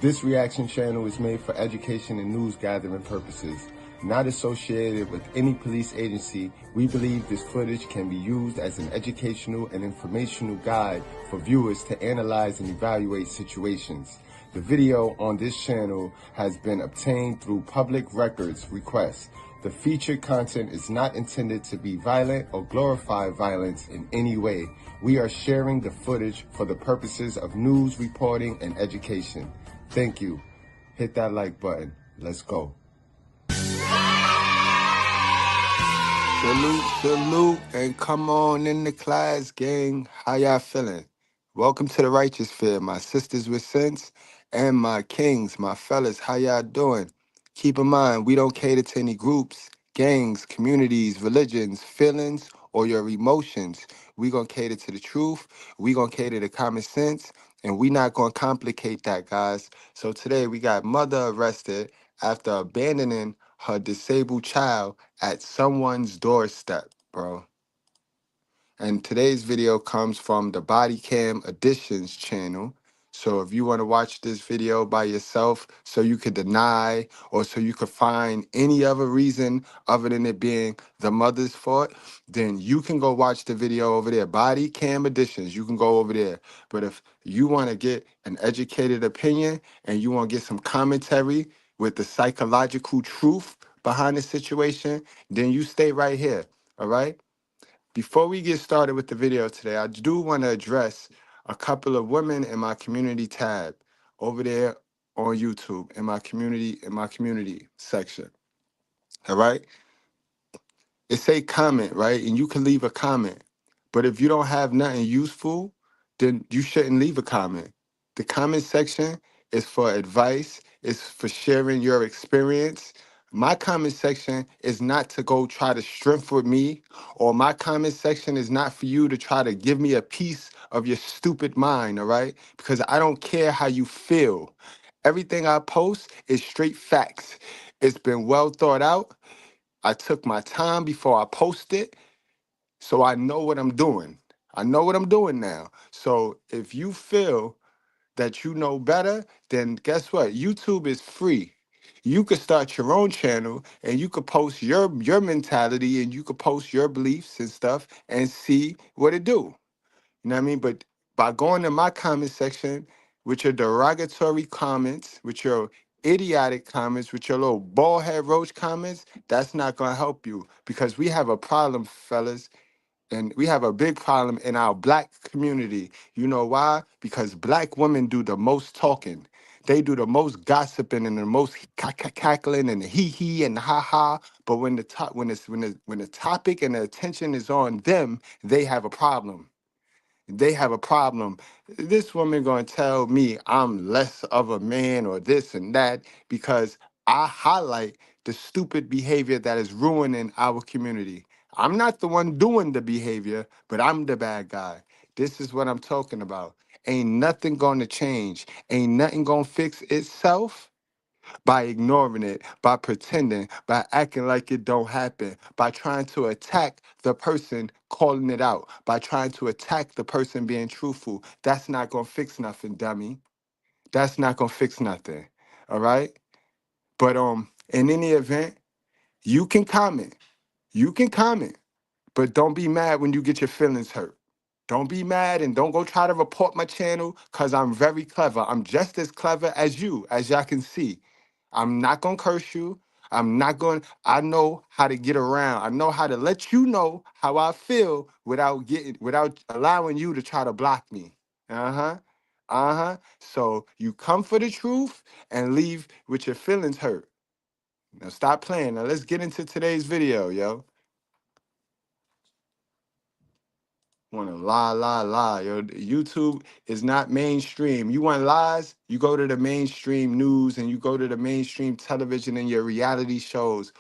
This reaction channel is made for education and news gathering purposes. Not associated with any police agency, we believe this footage can be used as an educational and informational guide for viewers to analyze and evaluate situations. The video on this channel has been obtained through public records requests. The featured content is not intended to be violent or glorify violence in any way. We are sharing the footage for the purposes of news reporting and education. Thank you. Hit that like button. Let's go. Salute, and come on in the class, gang. How y'all feeling? Welcome to the Righteous Fair, my sisters with sense and my kings, my fellas. How y'all doing? Keep in mind, we don't cater to any groups, gangs, communities, religions, feelings, or your emotions. We gonna cater to the truth. We gonna cater to common sense, and we not gonna complicate that, guys. So today we got mother arrested after abandoning her disabled child at someone's doorstep, bro. And today's video comes from the Bodycam Editions channel. So if you want to watch this video by yourself so you could deny or so you could find any other reason other than it being the mother's fault, then you can go watch the video over there. Bodycam Editions, you can go over there. But if you want to get an educated opinion and you want to get some commentary with the psychological truth behind the situation, then you stay right here, all right? Before we get started with the video today, I do want to address a couple of women in my community tab over there on YouTube in my community section. All right? It say comment, right? And you can leave a comment. But if you don't have nothing useful, then you shouldn't leave a comment. The comment section is for advice, it's for sharing your experience. My comment section is not to go try to strengthen me, or my comment section is not for you to try to give me a piece of your stupid mind, all right? Because I don't care how you feel. Everything I post is straight facts. It's been well thought out. I took my time before I post it, so I know what I'm doing. I know what I'm doing now. So if you feel that you know better, then guess what? YouTube is free. You could start your own channel and you could post your mentality and you could post your beliefs and stuff and see what it do. You know what I mean? But by going to my comment section with your derogatory comments, with your idiotic comments, with your little bald head roach comments, that's not going to help you, because we have a problem, fellas. And we have a big problem in our black community. You know why? Because black women do the most talking. They do the most gossiping and the most cackling and the hee and the ha. But when the when the topic and the attention is on them, they have a problem. They have a problem. This woman gonna tell me I'm less of a man or this and that because I highlight the stupid behavior that is ruining our community. I'm not the one doing the behavior, but I'm the bad guy. This is what I'm talking about. Ain't nothing gonna change. Ain't nothing gonna fix itself by ignoring it, by pretending, by acting like it don't happen, by trying to attack the person calling it out, by trying to attack the person being truthful. That's not gonna fix nothing, dummy. That's not gonna fix nothing. All right? But in any event, you can comment. You can comment, but don't be mad when you get your feelings hurt. Don't be mad and don't go try to report my channel, because I'm very clever. I'm just as clever as you, as y'all can see. I'm not going to curse you. I know how to get around. I know how to let you know how I feel without allowing you to try to block me. Uh-huh. Uh-huh. So you come for the truth and leave with your feelings hurt. Now stop playing. Now let's get into today's video, yo. Want to lie. Yo, YouTube is not mainstream. You want lies? You go to the mainstream news and you go to the mainstream television and your reality shows.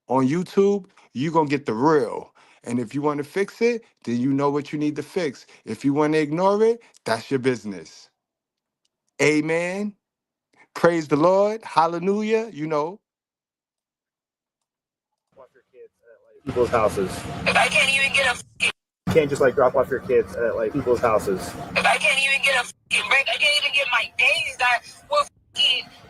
On YouTube, you're going to get the real. And if you want to fix it, then you know what you need to fix. If you want to ignore it, that's your business. Amen. Praise the Lord. Hallelujah. You know. Off your kids at people's houses. I can't even get a. You can't just drop off your kids at people's houses. I can't even get a break. I can't even get my days that were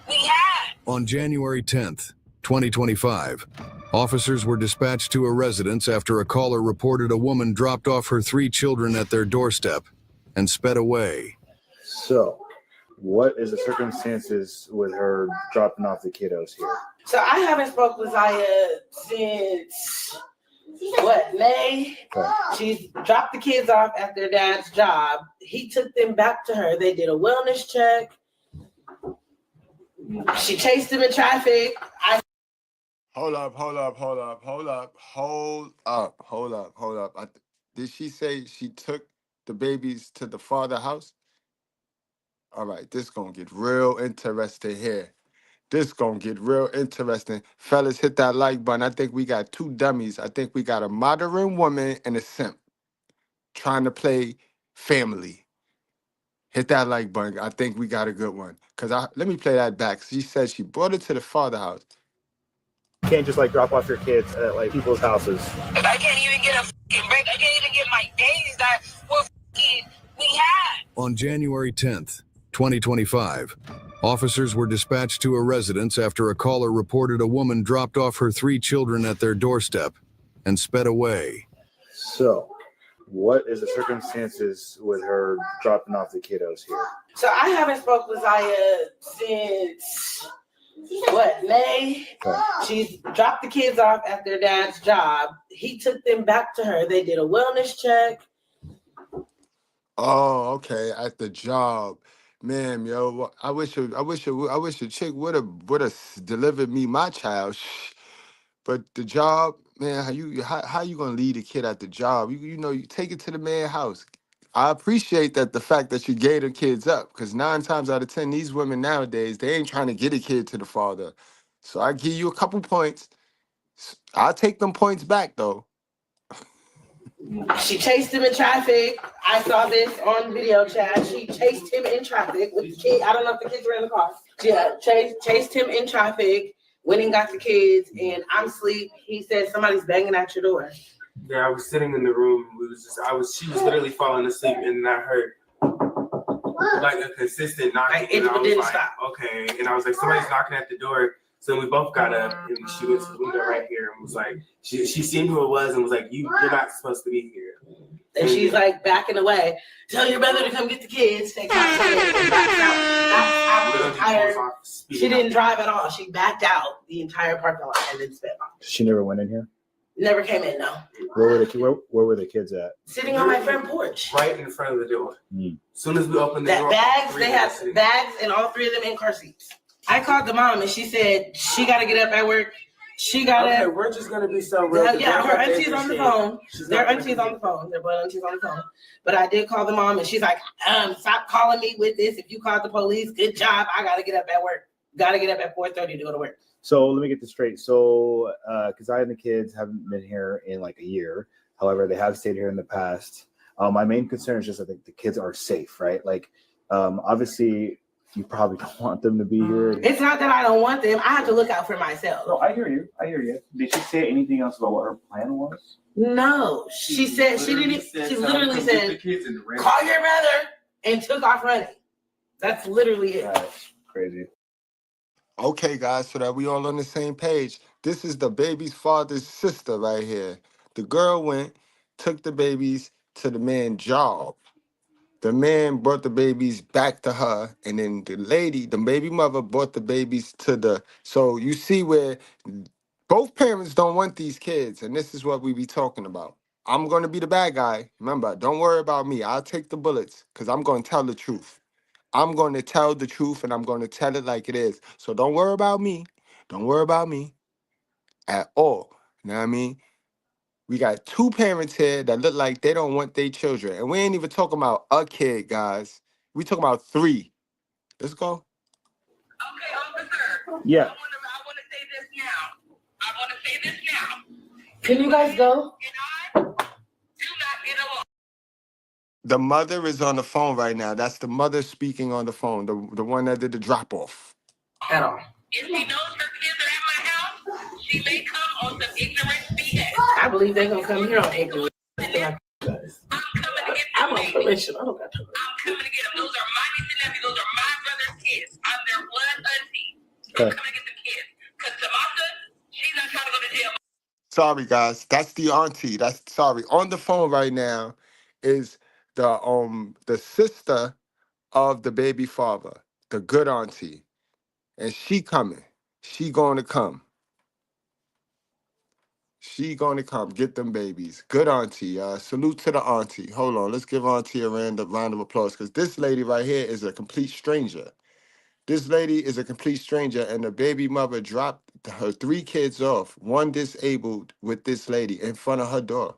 we had. On January 10th, 2025, officers were dispatched to a residence after a caller reported a woman dropped off her 3 children at their doorstep and sped away. So, what is the circumstances with her dropping off the kiddos here? So I haven't spoke with Zaya since May? Okay. She dropped the kids off at their dad's job. He took them back to her. They did a wellness check. She chased him in traffic. Hold up. Did she say she took the babies to the father house? All right, this gonna get real interesting here. Fellas, hit that like button. I think we got 2 dummies. I think we got a modern woman and a simp trying to play family. Hit that like button. I think we got a good one. Let me play that back. She said she brought it to the father house. You can't just like drop off your kids at like people's houses. I can't even get a fucking break. I can't even get my days that were fucking we had. On January 10th, 2025, officers were dispatched to a residence after a caller reported a woman dropped off her 3 children at their doorstep and sped away. So, what is the circumstances with her dropping off the kiddos here? So I haven't spoke with Zaya since May? Okay. She dropped the kids off at their dad's job. He took them back to her. They did a wellness check. Oh, okay. At the job, man, yo, I wish a chick would have delivered me my child. But the job, man, how you gonna leave a kid at the job? You take it to the man's house. I appreciate the fact that you gave the kids up, because 9 times out of 10, these women nowadays, they ain't trying to get a kid to the father. So I give you a couple points. I'll take them points back though. She chased him in traffic. I saw this on video chat. She chased him in traffic with the kid. I don't know if the kids were in the car. Yeah, chased him in traffic, went and got the kids, and I'm asleep. He said somebody's banging at your door. Yeah, I was sitting in the room. She was literally falling asleep, and I heard like a consistent knocking. Like, it and I was didn't like, stop. okay. And I was like, somebody's knocking at the door. So we both got up, and she went to the window right here and was like, she seen who it was and was like, you're not supposed to be here. And she's like backing away. Tell your brother to come get the kids. They got and backed out. She didn't drive at all. She backed out the entire parking lot and then sped off. She never went in here? Never came in, no. Where were the kids at? Sitting on my front porch. Right in front of the door. As soon as we opened the door. They had bags and all 3 of them in car seats. I called the mom and she said she got to get up at work. Okay, we're just going to be so real. Yeah, her auntie's on the phone. Their auntie's on the phone. Their blood auntie's on the phone. But I did call the mom and she's like, stop calling me with this. If you called the police, good job. I got to get up at work. Got to get up at 4:30 to go to work. So let me get this straight. So, because I and the kids haven't been here in like a year. However, they have stayed here in the past. My main concern is just I think the kids are safe, right? Like, obviously, you probably don't want them to be here. It's not that I don't want them. I have to look out for myself. No, I hear you. Did she say anything else about what her plan was? No, she said she didn't. She literally said, "Call your brother," and took off running. That's literally it. That's crazy. Okay, guys, so that we all on the same page. This is the baby's father's sister right here. The girl went, took the babies to the man's job. The man brought the babies back to her, and then the baby mother, brought the babies to the. So you see where both parents don't want these kids, and this is what we be talking about. I'm going to be the bad guy. Remember, don't worry about me. I'll take the bullets because I'm going to tell the truth. I'm going to tell the truth, and I'm going to tell it like it is. So don't worry about me. Don't worry about me at all. You know what I mean? We got 2 parents here that look like they don't want their children. And we ain't even talking about a kid, guys. We talking about 3. Let's go. Okay, officer. Yeah. I want to say this now. Can you guys go? And I do not get along. The mother is on the phone right now. That's the mother speaking on the phone, the one that did the drop-off. At all. If she knows her kids are at my house, she may come on some ignorant BS. I believe they're gonna come here on April. I'm coming to get them. I'm on probation. I don't got to. I'm coming to get them. Those are my niece and nephew. Those are my brother's kids. I'm their blood auntie. Come and get the kids. Because Tamasa, she's not trying to go to jail. Sorry, guys. That's the auntie. That's sorry. On the phone right now is the sister of the baby father, the good auntie, and she coming. She going to come. She going to come get them babies. Good auntie. Salute to the auntie. Hold on. Let's give auntie a round of applause because this lady right here is a complete stranger. This lady is a complete stranger, and the baby mother dropped her 3 kids off, one disabled, with this lady in front of her door.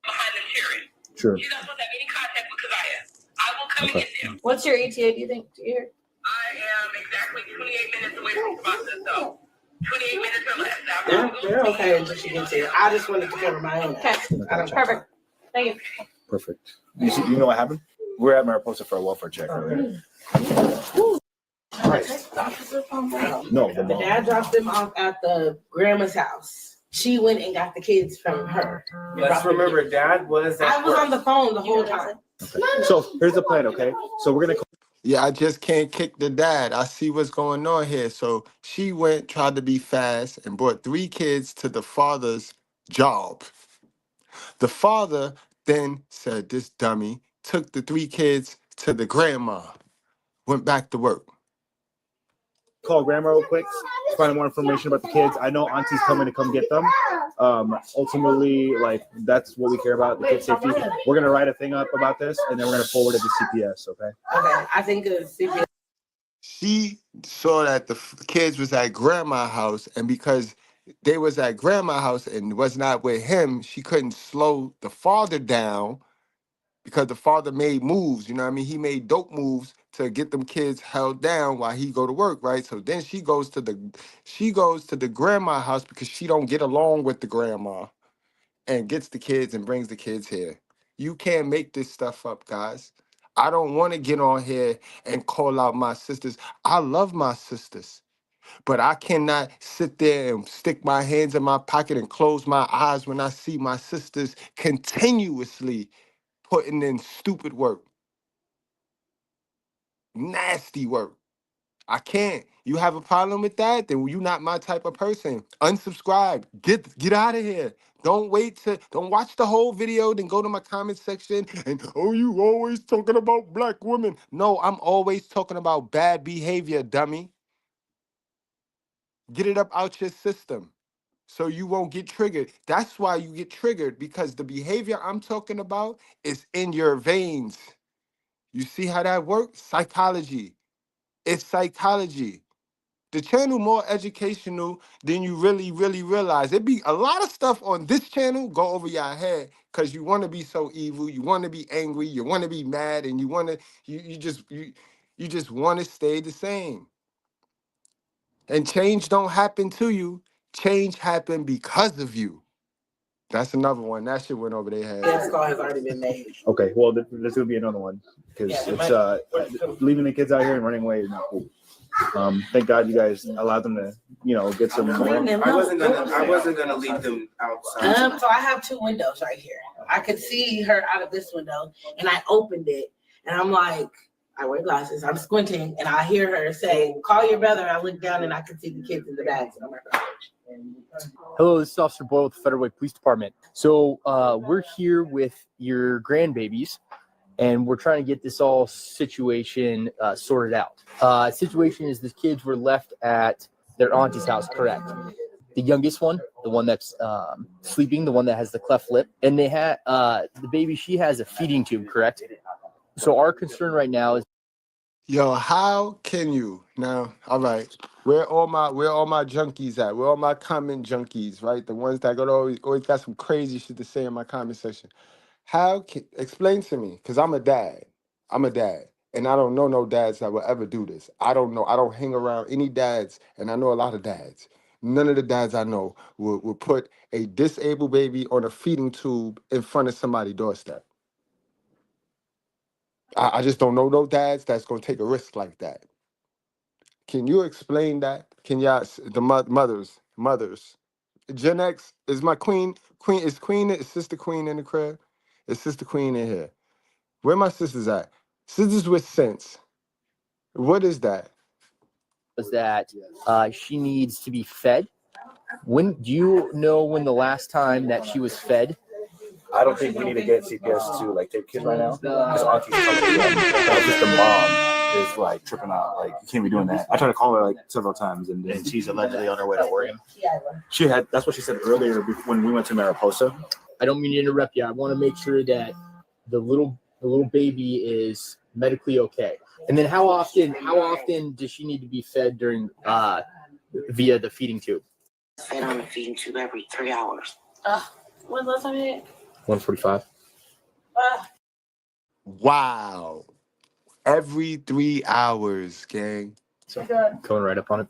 Behind the children. Sure. You're not supposed to have any contact with Kazaya. I will come and get them. What's your ETA, do you think? Do you hear? I am exactly 28 minutes away from Tamasa, so 28 minutes or less. They're okay until she gets here. I just wanted to cover my own. Okay. I don't Perfect. Thank you. Perfect. You know what happened? We're at Mariposa for a welfare check earlier. Right. No, The dad dropped them off at the grandma's house. She went and got the kids from her. Let's remember, Dad was. I was on the phone the whole time. Okay. So here's the plan, okay? So we're gonna. Yeah, I just can't kick the dad. I see what's going on here. So she went, tried to be fast, and brought 3 kids to the father's job. The father then said, this dummy took the 3 kids to the grandma, went back to work. Call grandma real quick to find more information about the kids. I know auntie's coming to come get them. Ultimately, like that's what we care about, the kids' safety. We're gonna write a thing up about this, and then we're gonna forward it to CPS. Okay. Okay, I think it's CPS. She saw that the kids was at grandma's house, and because they was at grandma's house and was not with him, she couldn't slow the father down because the father made moves. You know what I mean? He made dope moves to get them kids held down while he go to work, right? So then she goes to the grandma house because she don't get along with the grandma, and gets the kids and brings the kids here. You can't make this stuff up, guys. I don't want to get on here and call out my sisters. I love my sisters, but I cannot sit there and stick my hands in my pocket and close my eyes when I see my sisters continuously putting in stupid work, nasty work. I can't. You have a problem with that? Then you're not my type of person. Unsubscribe. Get out of here. Don't watch the whole video, then go to my comment section and, oh, you always talking about black women. No, I'm always talking about bad behavior, dummy. Get it up out your system so you won't get triggered. That's why you get triggered, because the behavior I'm talking about is in your veins. You see how that works? Psychology. It's psychology. The channel more educational than you really realize. It be a lot of stuff on this channel go over your head because you want to be so evil, you want to be angry, you want to be mad, and you just want to stay the same. And change don't happen to you. Change happened because of you. That's another one. That shit went over their head. This call has already been made. Okay. Well, this would be another one because it's leaving the kids out here and running away is not cool. Thank God you guys allowed them to, get some. I wasn't gonna leave them outside. So I have 2 windows right here. I could see her out of this window, and I opened it, and I'm like, I wear glasses. I'm squinting, and I hear her say, "Call your brother." I look down, and I can see the kids in the bags. And I'm like, hello, this is Officer Boyle with the Federal Way Police Department. So we're here with your grandbabies, and we're trying to get this all situation sorted out. Situation is the kids were left at their auntie's house, correct? The youngest one, the one that's sleeping, the one that has the cleft lip, and they had the baby. She has a feeding tube, correct? So our concern right now is. Yo, how can you now? All right, where all my junkies at? Where all my comment junkies, right? The ones that always got some crazy shit to say in my comment section. Explain to me? Because I'm a dad, and I don't know no dads that will ever do this. I don't know. I don't hang around any dads, and I know a lot of dads. None of the dads I know will put a disabled baby on a feeding tube in front of somebody's doorstep. I just don't know no dads that's gonna take a risk like that. Can you explain that? Can y'all, the mothers? Gen X is my queen. Is Sister Queen in the crib? Is Sister Queen in here? Where my sisters at? Sisters with sense. What is that? was that she needs to be fed. When do you know when the last time that she was fed? I don't think we need to get CPS to like take kids right now. Because Auntie's trying to do that. Just the mom is like tripping out. Like, you can't be doing that. I tried to call her like several times, and she's allegedly on her way to Oregon. She had. That's what she said earlier when we went to Mariposa. I don't mean to interrupt you. I want to make sure that the little baby is medically okay. And then how often does she need to be fed during via the feeding tube? Fed on the feeding tube every 3 hours. When's the last time you ate? 1:45. Wow. Every 3 hours, gang. So coming right up on it.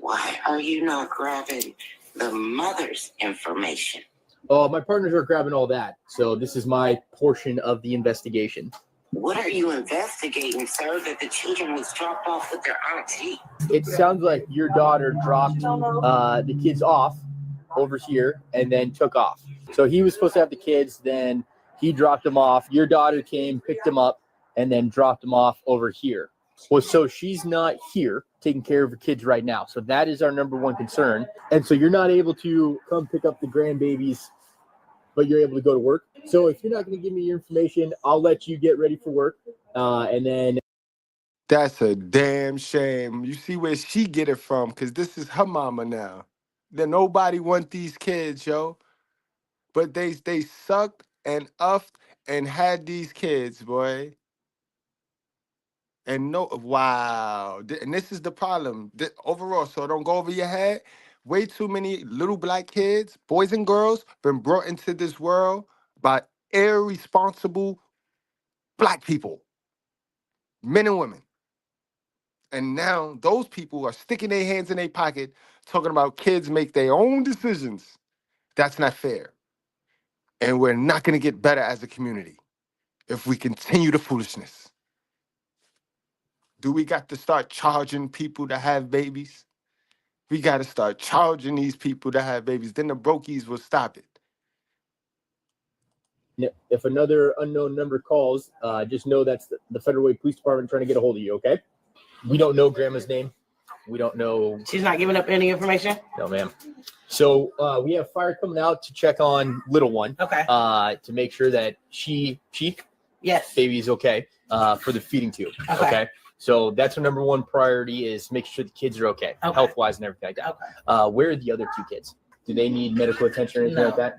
Why are you not grabbing the mother's information? Oh, my partners are grabbing all that. So this is my portion of the investigation. What are you investigating, sir? That the children was dropped off with their auntie? It sounds like your daughter dropped the kids off over here and then took off. So he was supposed to have the kids, then he dropped them off. Your daughter came, picked them up, and then dropped them off over here. Well, so she's not here taking care of her kids right now. So that is our number one concern. And so you're not able to come pick up the grandbabies, but you're able to go to work. So if you're not going to give me your information, I'll let you get ready for work. And then That's a damn shame. You see where she get it from, because this is her mama now. Then nobody want these kids, yo. But they sucked and uffed and had these kids, boy. And no, wow. And this is the problem. Overall, so don't go over your head. Way too many little black kids, boys and girls, been brought into this world by irresponsible black people, men and women. And now those people are sticking their hands in their pocket, talking about kids make their own decisions. That's not fair. And we're not going to get better as a community if we continue the foolishness. Do we got to start charging people to have babies? We got to start charging these people to have babies. Then the brokies will stop it. if another unknown number calls, just know that's the Federal Way Police Department trying to get a hold of you, okay? We don't know Grandma's name. We don't know. She's not giving up any information? No, ma'am. So we have fire coming out to check on little one. Okay. To make sure that she Yes. baby is okay for the feeding tube. Okay. So that's our number one priority is making sure the kids are okay, health-wise and everything like that. Okay. Where are the other two kids? Do they need medical attention or anything like that?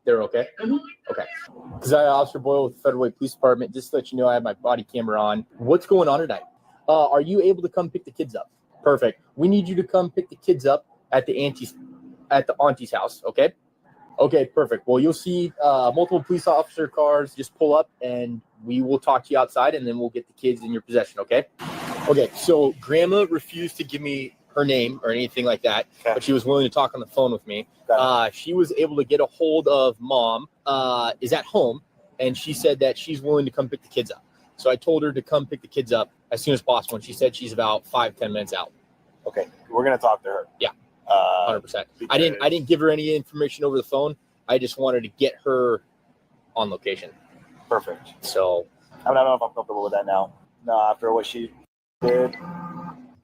They're okay? Mhm. Okay. Because Officer Boyle with the Federal Way Police Department, just to let you know, I have my body camera on. What's going on tonight? Are you able to come pick the kids up? Perfect. We need you to come pick the kids up at the auntie's house, okay? Okay, perfect. Well, you'll see multiple police officer cars just pull up, and we will talk to you outside, and then we'll get the kids in your possession, okay? Okay, so Grandma refused to give me her name or anything like that, but she was willing to talk on the phone with me. She was able to get a hold of Mom, is at home, and she said that she's willing to come pick the kids up. So I told her to come pick the kids up as soon as possible, and she said she's about 5-10 minutes out. Okay, we're gonna talk to her. Yeah. 100%. I didn't give her any information over the phone. I just wanted to get her on location. Perfect. So I don't know if I'm comfortable with that now. No, after what she did.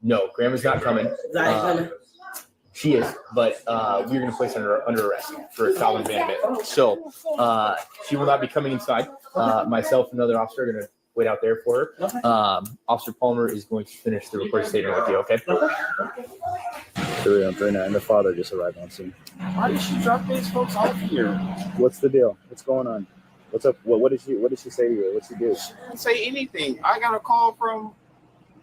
No, Grandma's not coming. She is, but we're going to place her under arrest for child abandonment. So she will not be coming inside. Myself and another officer are going to wait out there for her. Officer Palmer is going to finish the recorded statement with you, okay? 309, and the father just arrived on scene. Why did she drop these folks off here? What's the deal? What's going on? What's up? What did she say to you? What'd she do? She didn't say anything. I got a call from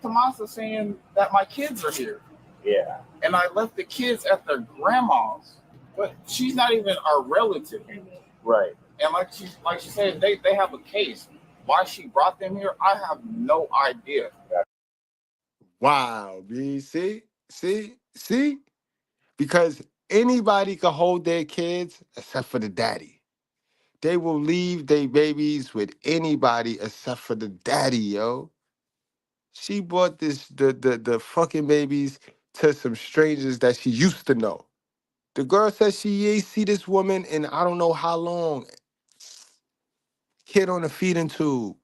Tomasa saying that my kids are here. Yeah. And I left the kids at their grandma's. But she's not even our relative. Right. And like she said, they have a case. Why she brought them here, I have no idea. Wow, B. See? Because anybody can hold their kids except for the daddy. They will leave their babies with anybody except for the daddy, yo. She brought the fucking babies to some strangers that she used to know. The girl said she ain't see this woman in I don't know how long. Kid on a feeding tube.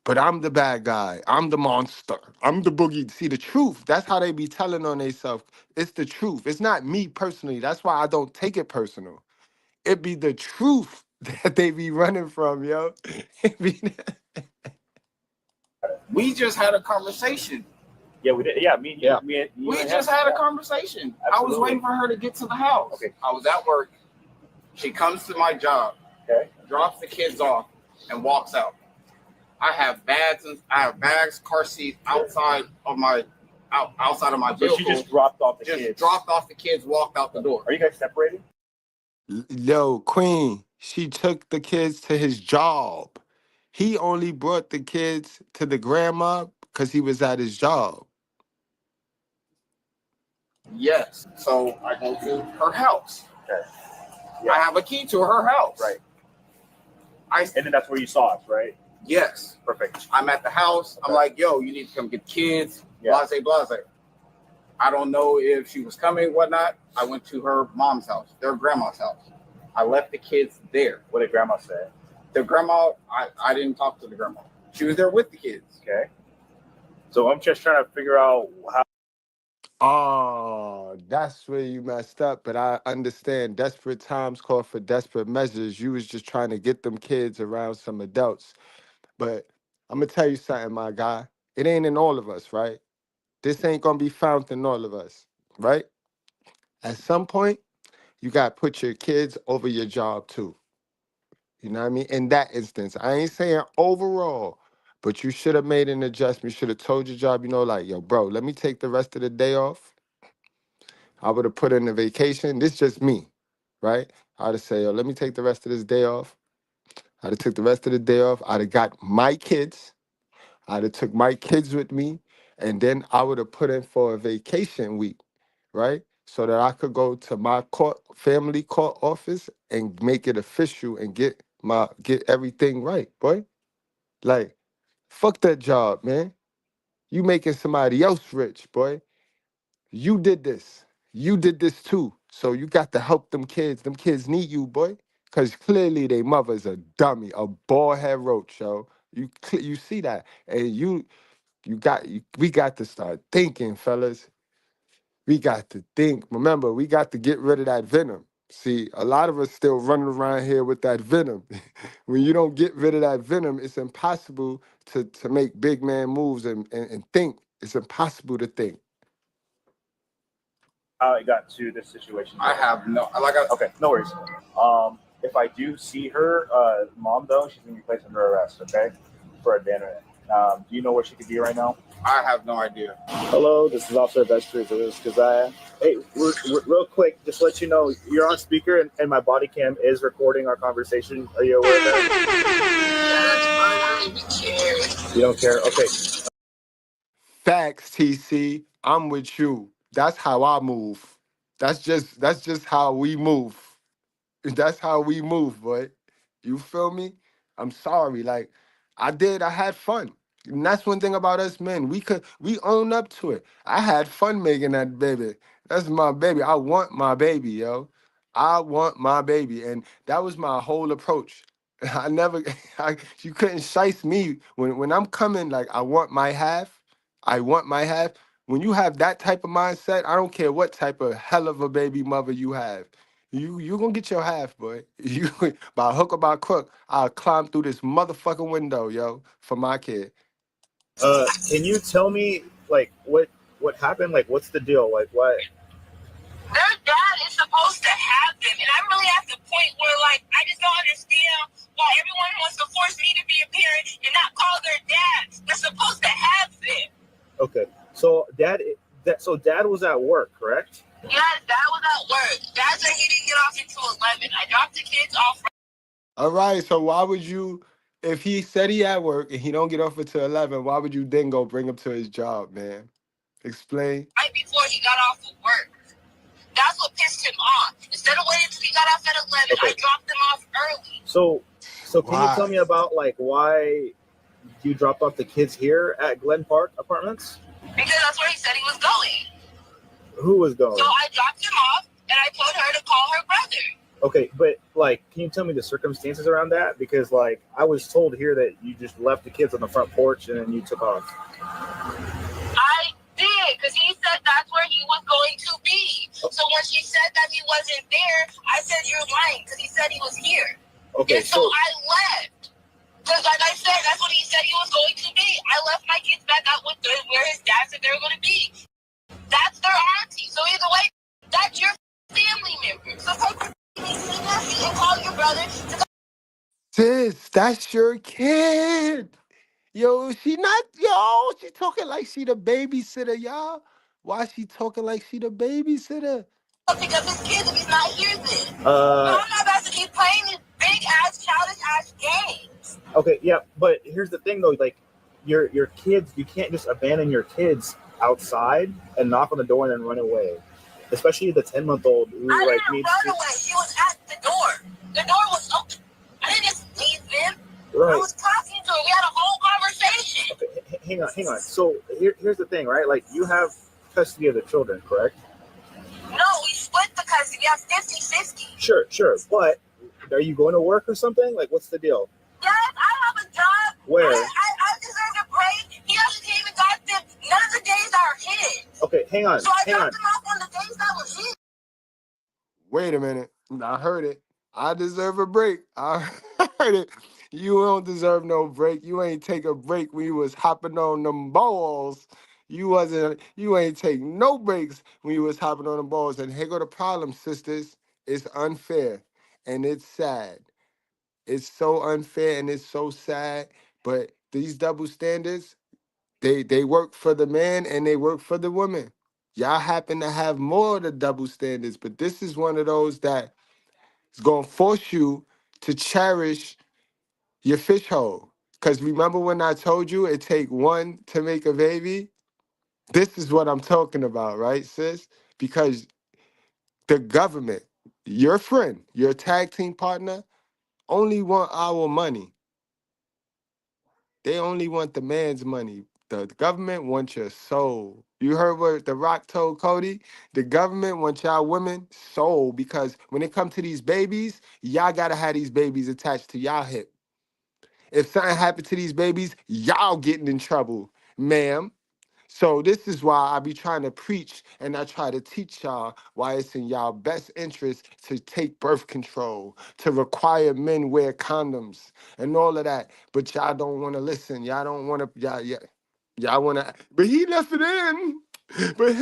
But I'm the bad guy. I'm the monster. I'm the boogie. See, the truth, that's how they be telling on themselves. It's the truth. It's not me personally. That's why I don't take it personal. It be the truth that they be running from, yo. It be We just had a conversation. Yeah, we did. Yeah, me and you. Yeah. Me and you We and just him. had a Yeah. conversation. I Absolutely. was waiting for her to get to the house. Okay. I was at work. She comes to my job, Okay. drops the kids off, and walks out. I have bags, car seats outside of my So vehicle. she just dropped off the Just kids. dropped off the kids, walked out the door. Are you guys separated? Yo, Queen, she took the kids to his job. He only brought the kids to the grandma because he was at his job. Yes. So I go to her house. Okay. Yeah. I have a key to her house. Right. I And then that's where you saw us, right? yes. Perfect. I'm at the house. I'm Okay. like, yo, you need to come get the kids. Yeah. Blase. I don't know if she was coming, whatnot. I went to her mom's house, their grandma's house. I left the kids there. What did grandma say? The grandma, I didn't talk to the grandma. She was there with the kids. Okay. So I'm just trying to figure out how. Oh, that's where you messed up. But I understand desperate times call for desperate measures. You was just trying to get them kids around some adults. But I'm going to tell you something, my guy. It ain't in all of us, right? This ain't going to be found in all of us, right? At some point, you got to put your kids over your job too. You know what I mean? In that instance, I ain't saying overall, but you should have made an adjustment. You should have told your job, you know, like, yo, bro, let me take the rest of the day off. I would have put in a vacation. This just me, right? I'd have said, yo, let me take the rest of this day off. I'd have took the rest of the day off. I'd have got my kids. I'd have took my kids with me. And then I would have put in for a vacation week, right? So that I could go to my family court office and make it official and get everything right, boy. Like, fuck that job, man. You making somebody else rich, boy. You did this. You did this too. So you got to help them kids. Them kids need you, boy. Cause clearly they mother's a dummy, a bald head roach, yo. You see that, and we got to start thinking, fellas. We got to think. Remember, we got to get rid of that venom. See, a lot of us still running around here with that venom. When you don't get rid of that venom, it's impossible to make big man moves and think. It's impossible to think. How it got to this situation. I have no, Okay, no worries. If I do see her, mom though, she's gonna be placed under arrest. Okay, for abandonment. Do you know where she could be right now? I have no idea. Hello, this is Officer Vestries. Hey, we're real quick, just to let you know, you're on speaker and my body cam is recording our conversation. Are you aware of that? I don't even care. You don't care? Okay. Facts, TC. I'm with you. That's how I move. That's just how we move. That's how we move, boy. You feel me? I'm sorry. Like, I had fun. And that's one thing about us men. We own up to it. I had fun making that baby. That's my baby. I want my baby, yo. I want my baby. And that was my whole approach. You couldn't shice me. When I'm coming, like, I want my half. I want my half. When you have that type of mindset, I don't care what type of hell of a baby mother you have. You gonna get your half, boy. You by hook or by crook, I'll climb through this motherfucking window, yo, for my kid. Can you tell me like what happened? Like, what's the deal? Like, what? Their dad is supposed to have them, and I'm really at the point where, like, I just don't understand why everyone wants to force me to be a parent and not call their dads. They're supposed to have them. Okay, so dad was at work, correct? Yes, Dad was at work. Dad said he didn't get off until 11. I dropped the kids off. All right, so why would you, if he said he at work and he don't get off until 11, why would you then go bring him to his job, man? Explain. Right before he got off of work. That's what pissed him off. Instead of waiting until he got off at 11, Okay. I dropped them off early. So can Why? you tell me about like why you dropped off the kids here at Glen Park Apartments? Because that's where he said he was going. Who was going? So I dropped him off, and I told her to call her brother. Okay, but like, can you tell me the circumstances around that? Because like, I was told here that you just left the kids on the front porch and then you took off. I did, because he said that's where he was going to be. So when she said that he wasn't there, I said, you're lying, because he said he was here. Okay, and so I left. Because like I said, that's what he said he was going to be. I left my kids back out with where his dad said they were going to be. That's their auntie. So either way, that's your family member. So take your and call your brother to Sis, that's your kid. Yo, she not, yo, she talking like she the babysitter, y'all. Why she talking like she the babysitter? go pick up his kids if he's not here then. But I'm not about to keep playing these big ass, childish ass games. Okay, yeah, but here's the thing though, like your kids, you can't just abandon your kids outside and knock on the door and then run away. Especially the 10-month-old who I like didn't needs run to. away. She was at the door. The door was open. I didn't just leave them. Right. I was talking to her. We had a whole conversation. Okay, hang on. So here's the thing, right? Like you have custody of the children, correct? No, we split the custody. We have 50-50. Sure. But are you going to work or something? Like, what's the deal? Yes, I have a job. Where? I deserve a break. He hasn't even got them. None of the days are his. Okay, hang on. So I dropped him off on the days that was his. Wait a minute. I heard it. I deserve a break. I heard it. You don't deserve no break. You ain't take a break when you was hopping on them balls. You ain't take no breaks when you was hopping on them balls. And here go the problem, sisters. It's unfair and it's sad. It's so unfair and it's so sad. But these double standards, they work for the man and they work for the woman. Y'all happen to have more of the double standards, but this is one of those that is gonna force you to cherish your fish hole. Cause remember when I told you it take one to make a baby? This is what I'm talking about, right, sis? Because the government, your friend, your tag team partner, only want our money. They only want the man's money. The government wants your soul. You heard what The Rock told Cody? The government wants y'all women soul because when it comes to these babies, y'all gotta have these babies attached to y'all hip. If something happened to these babies, y'all getting in trouble, ma'am. So this is why I be trying to preach and I try to teach y'all why it's in y'all best interest to take birth control, to require men wear condoms and all of that. But y'all don't want to listen. Y'all don't want to, y'all want to, but he left it in. But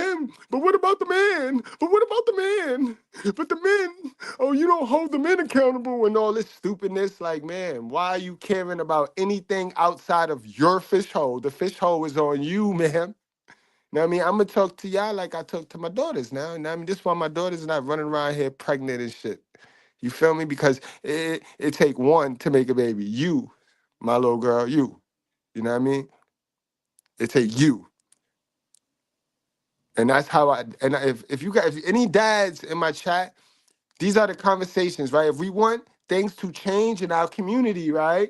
what about the man? But what about the man? But the men, oh, you don't hold the men accountable and all this stupidness. Like, man, why are you caring about anything outside of your fish hole? The fish hole is on you, man. Now, I mean, I'm gonna talk to y'all like I talk to my daughters now. And I mean, this is why my daughter's not running around here pregnant and shit. You feel me? Because it take one to make a baby. You, my little girl, you. You know what I mean? It take you. And that's how if you got if any dads in my chat, these are the conversations, right? If we want things to change in our community, right?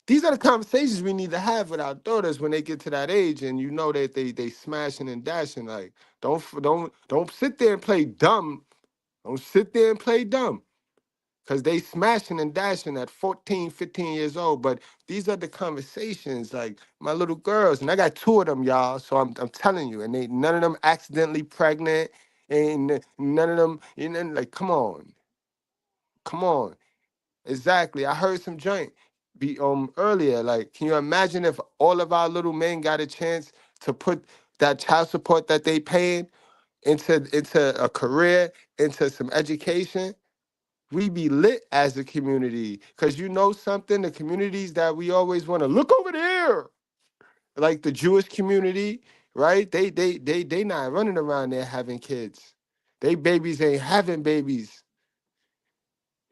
These are the conversations we need to have with our daughters when they get to that age, and you know that they smashing and dashing. Like, don't sit there and play dumb. Don't sit there and play dumb. Cause they smashing and dashing at 14, 15 years old. But these are the conversations, like my little girls, and I got two of them, y'all. So I'm telling you, and they none of them accidentally pregnant, and none of them, you know, like, come on. Exactly. I heard some joint be earlier. Like, can you imagine if all of our little men got a chance to put that child support that they paying into a career, into some education? We be lit as a community. Cause you know something, the communities that we always want to look over there, like the Jewish community, right? They not running around there having kids. They babies ain't having babies.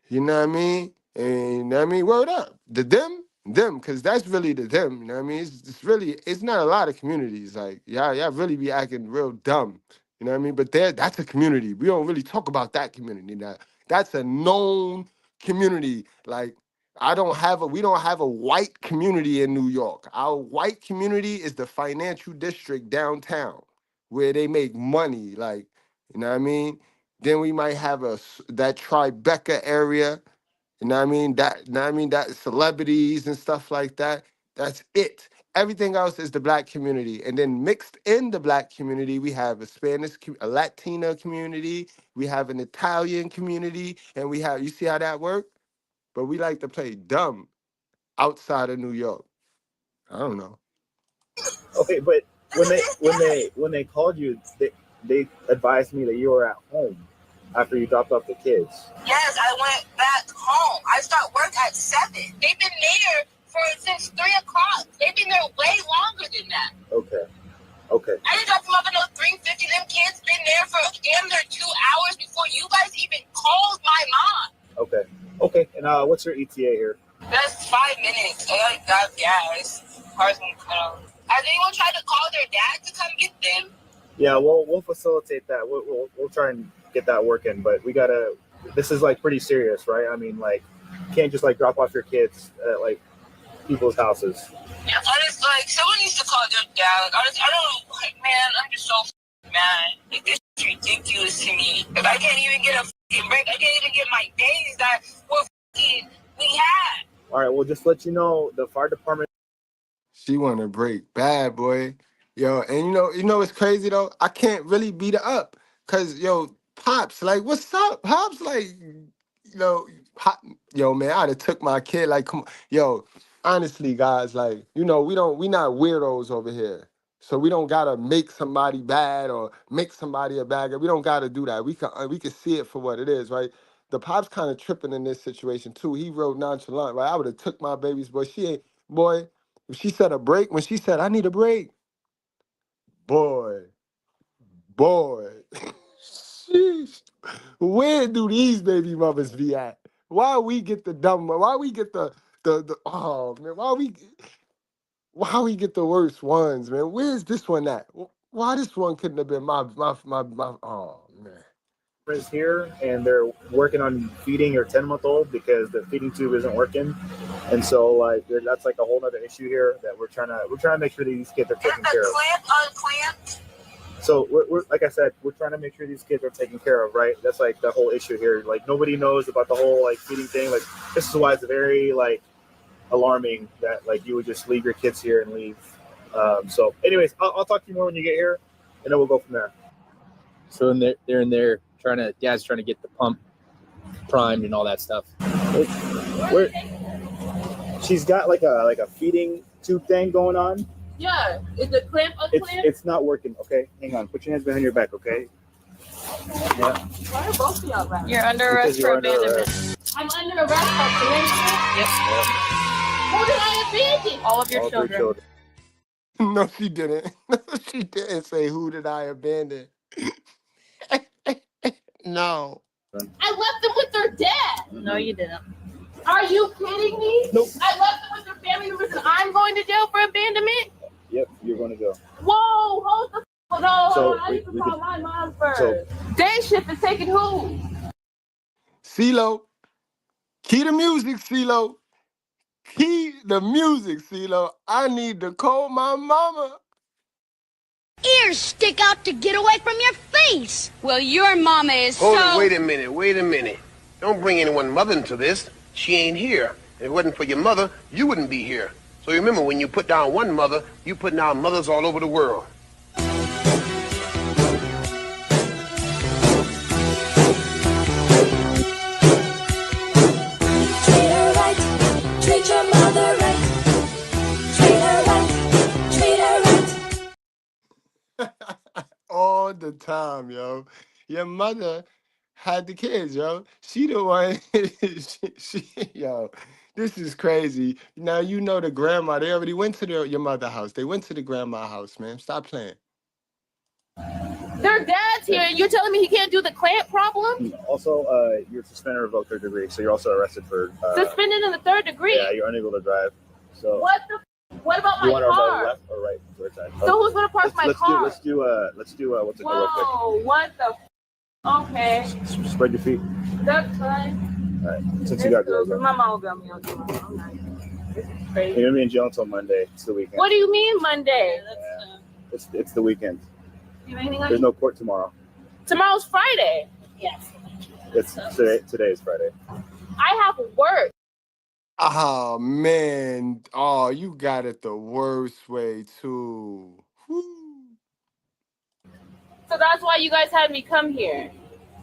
You know what I mean? And you know what I mean, word up. The them, because that's really the them. You know what I mean? It's really, it's not a lot of communities. Like, y'all really be acting real dumb. You know what I mean? But that's a community. We don't really talk about that community now. That's a known community. Like, we don't have a white community in New York. Our white community is the financial district downtown where they make money. Like, you know what I mean? Then we might have that Tribeca area. You know what I mean? That celebrities and stuff like that. That's it. Everything else is the black community. And then mixed in the black community, we have a a Latina community, we have an Italian community, and we have, you see how that works? But we like to play dumb outside of New York. I don't know. Okay, but when they called you, they advised me that you were at home after you dropped off the kids. Yes, I went back home. I start work at 7. They've been there since 3 o'clock. They've been there way longer than that. Okay. I didn't drop them up at 3:50. Them kids been there for damn near 2 hours before you guys even called my mom. Okay. And what's your ETA here? That's 5 minutes. I got gas. Car's gonna cut off. Has anyone tried to call their dad to come get them? Yeah, we'll facilitate that. We'll try and get that working, but we gotta. This is like pretty serious, right? I mean, like, you can't just like drop off your kids at like people's houses. Yeah, honestly, like, someone needs to call their dad. Like, honestly, I don't know, like, man, I'm just so mad. Like, this is ridiculous to me. Like, I can't even get a break. I can't even get my days that we had. All right, well, just let you know, the fire department. She want to break bad, boy. Yo, and you know what's crazy though? I can't really beat her up. Cause Pops, like, what's up? Pops, like, yo, man, I'd have took my kid, like, come on. Yo, honestly, guys, like, we not weirdos over here. So we don't gotta make somebody bad or make somebody a bad guy. We don't gotta do that. We can see it for what it is, right? The Pop's kind of tripping in this situation too. He real nonchalant, right? I would have took my baby's boy. When she said a break, when she said, I need a break, boy. Sheesh. Where do these baby mothers be at? Why we get the dumb? Why we get the oh man? Why we get the worst ones, man? Where's this one at? Why this one couldn't have been my oh man. Is here and they're working on feeding your 10-month-old because the feeding tube isn't working, and so like that's like a whole other issue here that we're trying to make sure these kids are taken care of. Unclamped. So we're like I said, we're trying to make sure these kids are taken care of, right? That's like the whole issue here. Like nobody knows about the whole like feeding thing. Like this is why it's very like alarming that like you would just leave your kids here and leave. So anyways, I'll talk to you more when you get here, and then we'll go from there. So they're in there dad's trying to get the pump primed and all that stuff. She's got like a feeding tube thing going on. Yeah, is the clamp unclamped? It's not working. Okay, hang on. Put your hands behind your back. Okay. Yeah. Why are both of y'all back? You're under arrest for abandonment. I'm under arrest for abandonment? Yep. Who did I abandon? All of your All three children. No, she didn't. No, she didn't say who did I abandon. No. I left them with their dad. No, you didn't. Are you kidding me? Nope. I left them with their family members and I'm going to jail for abandonment? Yep, you're going to go. Whoa, hold the no, So I need to call my mom first. so- Day shift is taking who? CeeLo. Key the music, CeeLo. Key the music, CeeLo. I need to call my mama. Ears stick out to get away from your face. Well, your mama is Hold so... it, wait a minute. Don't bring anyone's mother into this. She ain't here. If it wasn't for your mother, you wouldn't be here. So remember, when you put down one mother, you put down mothers all over the world. Treat her right. Treat your mother right. Treat her right. Treat her right. All the time, yo. Your mother had the kids, yo. She the one. Yo, this is crazy. Now you know the grandma. They already went to your mother's house. They went to the grandma house, man. Stop playing. Their dad's here. You're telling me he can't do the clamp problem? Also, you're suspended or revoked third degree, so you're also arrested for Suspended in the third degree? Yeah, you're unable to drive. So What about you my want to go car? left or right? Side. So who's gonna park my car? Let's do what's it called real quick. Whoa, what the okay. Spread your feet. That's fine. All right. Since you got girls, My mom got me on the line. I'm not. This is crazy. you're gonna be in jail until Monday. It's the weekend. What do you mean Monday? It's the weekend. You have anything on There's no court tomorrow. Tomorrow's Friday. Yes. It's today is Friday. I have work. Oh man. Oh, you got it the worst way too. Whew. So that's why you guys had me come here.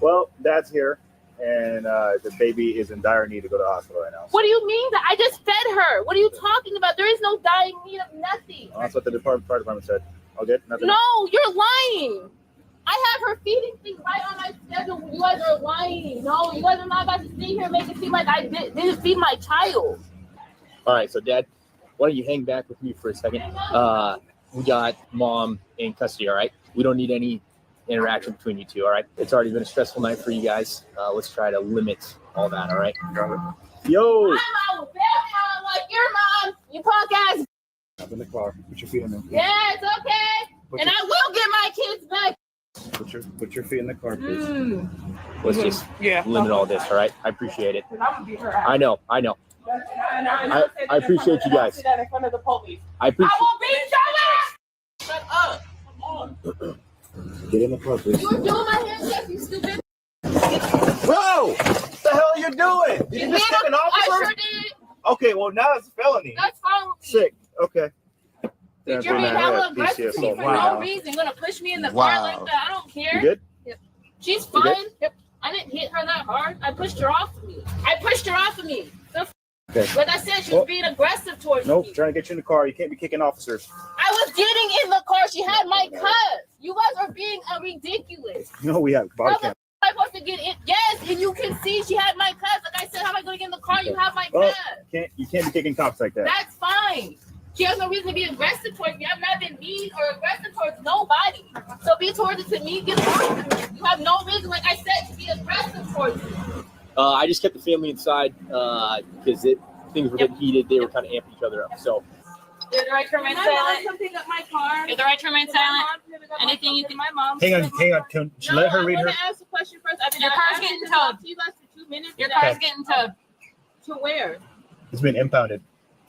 Well, Dad's here, and the baby is in dire need to go to the hospital right now. What do you mean that I just fed her? What are you talking about? There is no dying need of nothing. Oh, that's what the fire department said. All good? Nothing? No, you're lying. I have her feeding things right on my schedule. You guys are lying. No, you guys are not about to sit here and make it seem like I didn't feed my child. All right, so Dad, why don't you hang back with me for a second? We got Mom in custody, all right? We don't need any interaction between you two, all right? It's already been a stressful night for you guys. Let's try to limit all that, all right? Yo! My mom will bail me out like your mom, you punk ass. Up in the car. Put your feet in there. Yeah, it's okay. And I will get my kids back. Put your feet in the car, please. Let's just limit all this, all right? I appreciate it. I know. I appreciate you guys. That in front of the police. I appreciate. I will beat your ass. Shut up. Come on. Get in the car, please. You were doing my hair, yes, you stupid. Bro! What the hell are you doing? Did you just kick an officer? I sure did. Okay, well, now it's a felony. That's fine with me. Sick. Okay. But you're being hella aggressive to me for no reason. You're gonna push me in the car like that. I don't care. You good? Yep. She's fine. Yep. I didn't hit her that hard. I pushed her off of me. Okay. Like I said, she was being aggressive towards me. Nope, trying to get you in the car. You can't be kicking officers. I was getting in the car. She had my cuffs. You guys are being ridiculous. You know we have body cam. How am I supposed to get in? Yes, and you can see she had my cuffs. Like I said, how am I going to get in the car? You have my cuffs. You can't be kicking cops like that. That's fine. She has no reason to be aggressive towards me. I've not been mean or aggressive towards nobody. So be towards it to me, get towards it to me. You have no reason, like I said, to be aggressive towards me. I just kept the family inside because things were getting heated. They were kind of amping each other up. So. Is the right to remain silent? Come pick up my car. Is the right to remain silent? Anything you can. My mom. Hang on. Can you let her read her? I want to ask a question first. Your car's getting towed. You guys for 2 minutes. Your car's getting towed. To where? It's been impounded.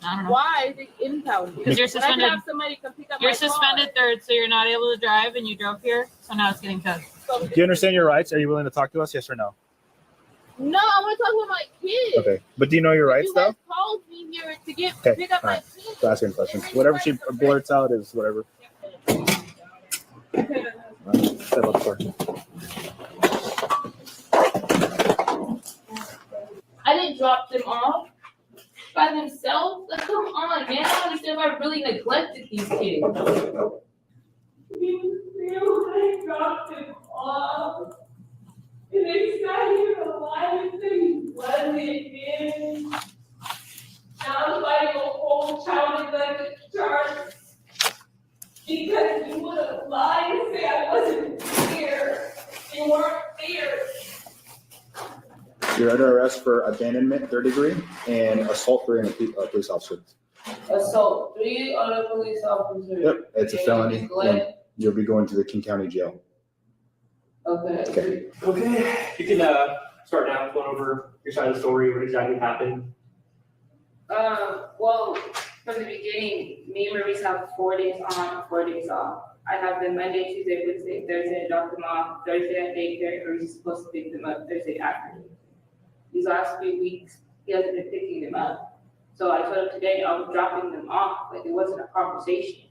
I don't know. Why is it impounded? Because you're suspended. Have somebody come pick up you're suspended third, so you're not able to drive, and you drove here, so now it's getting towed. Do you understand your rights? Are you willing to talk to us? Yes or no? No, I want to talk with my kids. Okay, but do you know your rights you though? guys called me here to get Okay, pick up my kids. So asking questions. Whatever she blurts out is whatever. Step up for her. I didn't drop them off by themselves. Like, come on, man. I don't understand why I really neglected these kids. I dropped them off. And they sat here alive and they wasn't in. Sounds like a whole child neglected charge. Because you would have lied and say I wasn't here. You weren't there. You're under arrest for abandonment, 3rd degree, and assault for a police officer. Assault 3 other police officers. Yep, it's a felony. And you'll be going to the King County Jail. Okay. Okay, you can start now, going over your side of the story, what exactly happened. Well, from the beginning, me and Maurice have 4 days on, 4 days off. I have them Monday, Tuesday, Wednesday, Thursday, drop them off. Thursday at daycare, Maurice is supposed to pick them up Thursday afternoon. These last 3 weeks, he hasn't been picking them up. So I told him today I was dropping them off, like it wasn't a conversation.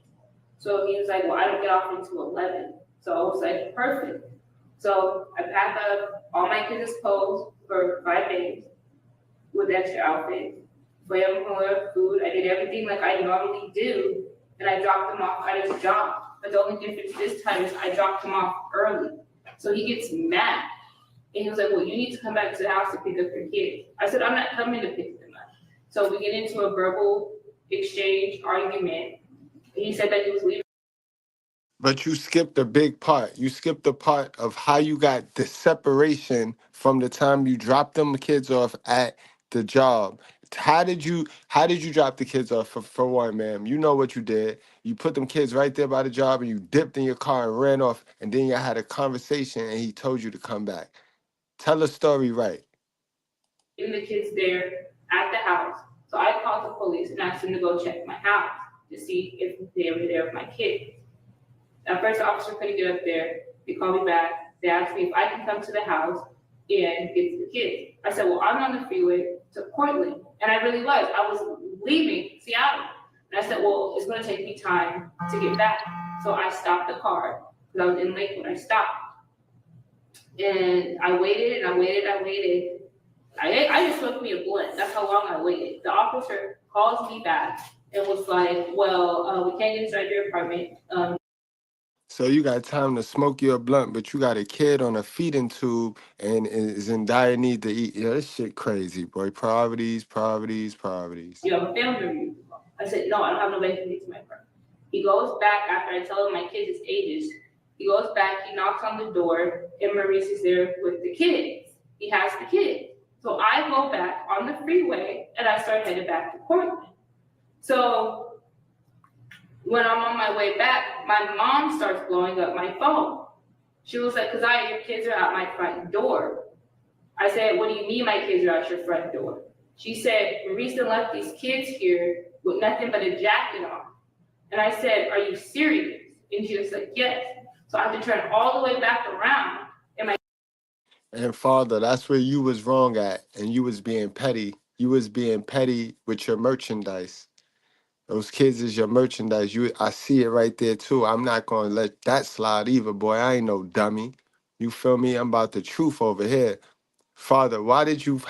So he was like, well, I don't get off until 11. So I was like, perfect. So I packed up all my kids' clothes for 5 days with extra outfits, for everyone, food. I did everything like I normally do, and I dropped them off at his job. But the only difference this time is I dropped him off early. So he gets mad. And he was like, well, you need to come back to the house to pick up your kids. I said, I'm not coming to pick them up. So we get into a verbal exchange, argument. He said that he was leaving. But you skipped a big part. You skipped the part of how you got the separation from the time you dropped them kids off at the job. How did you drop the kids off for one, ma'am? You know what you did. You put them kids right there by the job and you dipped in your car and ran off, and then you had a conversation and he told you to come back. Tell the story right. And the kids there at the house. So I called the police and asked them to go check my house to see if they were there with my kids. At first, the officer couldn't get up there. They called me back. They asked me if I can come to the house and get to the kids. I said, well, I'm on the freeway to Portland. And I really was. I was leaving Seattle. And I said, well, it's gonna take me time to get back. So I stopped the car because I was in Lakewood. I stopped. And I waited and I waited, I waited. I just smoked me a blunt. That's how long I waited. The officer calls me back and was like, well, we can't get inside your apartment. So you got time to smoke your blunt, but you got a kid on a feeding tube and is in dire need to eat. Yeah, this shit crazy, boy. Poverties, poverties, poverties. You have a family review. I said, no, I don't have no way to get to my apartment. He goes back after I tell him my kids' ages. He goes back, he knocks on the door, and Maurice is there with the kids. He has the kids. So I go back on the freeway and I start headed back to Portland. So when I'm on my way back, my mom starts blowing up my phone. She was like, your kids are at my front door. I said, what do you mean my kids are at your front door? She said, Maurice left these kids here with nothing but a jacket on. And I said, are you serious? And she was like, yes. So I have to turn all the way back around. And Father, that's where you was wrong at, and you was being petty. You was being petty with your merchandise. Those kids is your merchandise. I see it right there too. I'm not gonna let that slide either, boy. I ain't no dummy. You feel me? I'm about the truth over here. Father, why did you do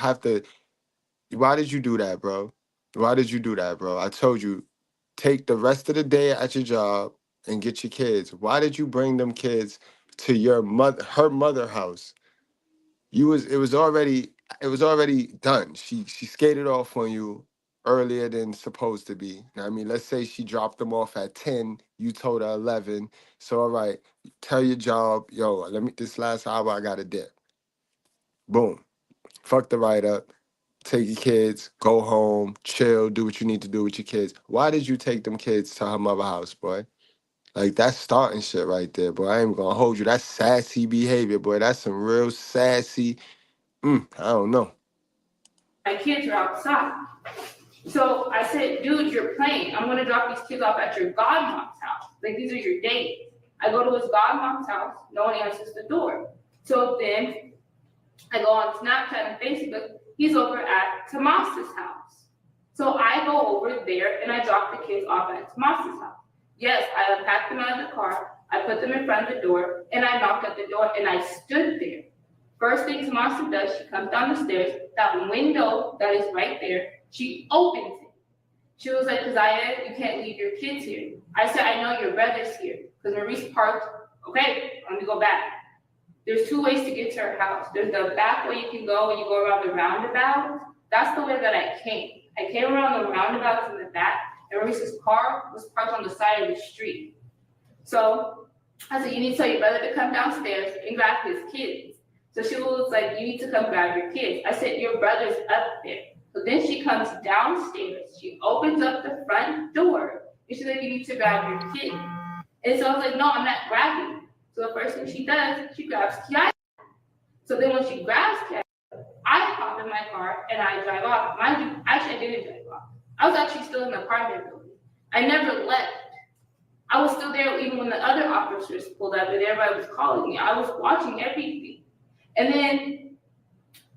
that, bro? Why did you do that, bro? I told you, take the rest of the day at your job and get your kids. Why did you bring them kids to her mother house? It was already done. She skated off on you earlier than supposed to be. I mean, let's say she dropped them off at 10, you told her 11. So all right, tell your job, yo, this last hour I got a dip. Boom. Fuck the write up. Take your kids, go home, chill, do what you need to do with your kids. Why did you take them kids to her mother house, boy? Like, that's starting shit right there, boy. I ain't gonna hold you. That's sassy behavior, boy. That's some real sassy. I don't know. My kids are outside. So I said, dude, you're playing. I'm gonna drop these kids off at your godmom's house. Like, these are your dates. I go to his godmom's house, no one answers the door. So then I go on Snapchat and Facebook, he's over at Tomas's house. So I go over there and I drop the kids off at Tomas's house. Yes, I unpacked them out of the car, I put them in front of the door, and I knocked at the door and I stood there. First thing Tomasa does, she comes down the stairs, that window that is right there, she opens it. She was like, Keziah, you can't leave your kids here. I said, I know your brother's here, because Maurice parked. Okay, let me go back. There's two ways to get to her house. There's the back way you can go when you go around the roundabout. That's the way that I came. I came around the roundabout from the back, and Maurice's car was parked on the side of the street. So I said, you need to tell your brother to come downstairs and grab his kids. So she was like, you need to come grab your kids. I said, your brother's up there. So then she comes downstairs. She opens up the front door, and she's like, you need to grab your kids. And so I was like, no, I'm not grabbing. So the first thing she does, she grabs Kiara. So then when she grabs Kiara, I hop in my car and I drive off. Mind you, actually I didn't drive off. I was actually still in the apartment building. I never left. I was still there even when the other officers pulled up and everybody was calling me. I was watching everything. And then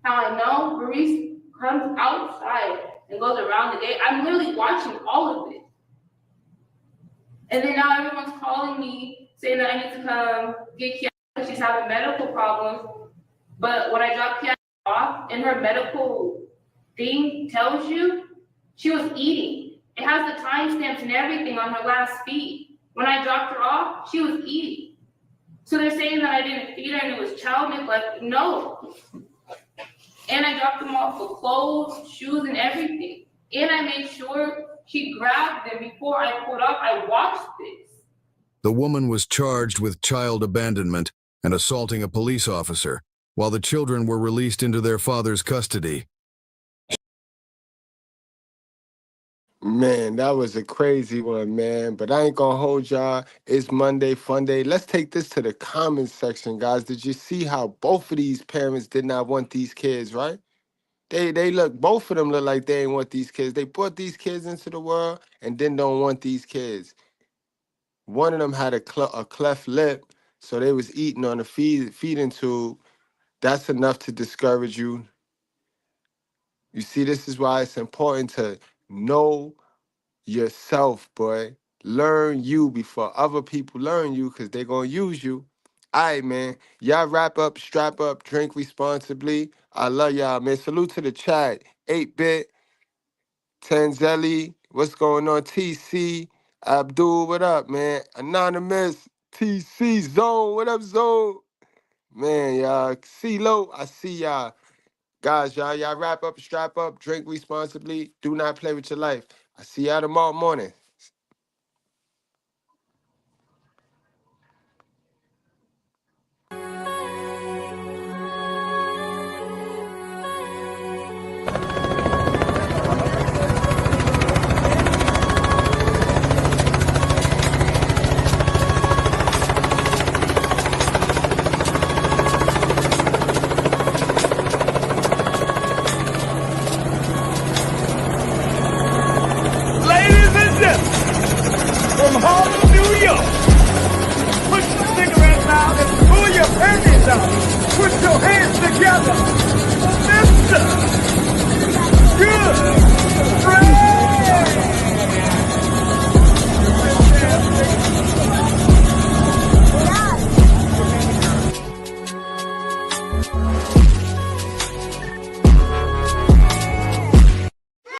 how I know Maurice comes outside and goes around the gate. I'm literally watching all of it. And then now everyone's calling me saying that I need to come get Kiara. She's having medical problems. But when I dropped Kiara off and her medical thing tells you, she was eating. It has the timestamps and everything on her last feed. When I dropped her off, she was eating. So they're saying that I didn't feed her and it was child neglect. No. And I dropped them off with clothes, shoes, and everything. And I made sure she grabbed them before I pulled up. I watched this. The woman was charged with child abandonment and assaulting a police officer, while the children were released into their father's custody. Man, that was a crazy one, man. But I ain't gonna hold y'all. It's Monday, fun day. Let's take this to the comments section, guys. Did you see how both of these parents did not want these kids, right? They look, both of them look like they ain't want these kids. They brought these kids into the world and then don't want these kids. One of them had a cleft lip, so they was eating on the feeding tube. that's enough to discourage you. You see, this is why it's important to know yourself, boy. Learn you before other people learn you, because they're going to use you. All right, man. Y'all wrap up, strap up, drink responsibly. I love y'all, man. Salute to the chat. 8-Bit, Tanzelli, what's going on? TC, Abdul, what up, man? Anonymous, TC, Zone, what up, Zone? Man, y'all, CeeLo, I see y'all. Guys, y'all wrap up, strap up, drink responsibly. Do not play with your life. I see y'all tomorrow morning. Ladies and gentlemen, from Harlem, New York, put your cigarettes out and pull your panties out. Put your hands together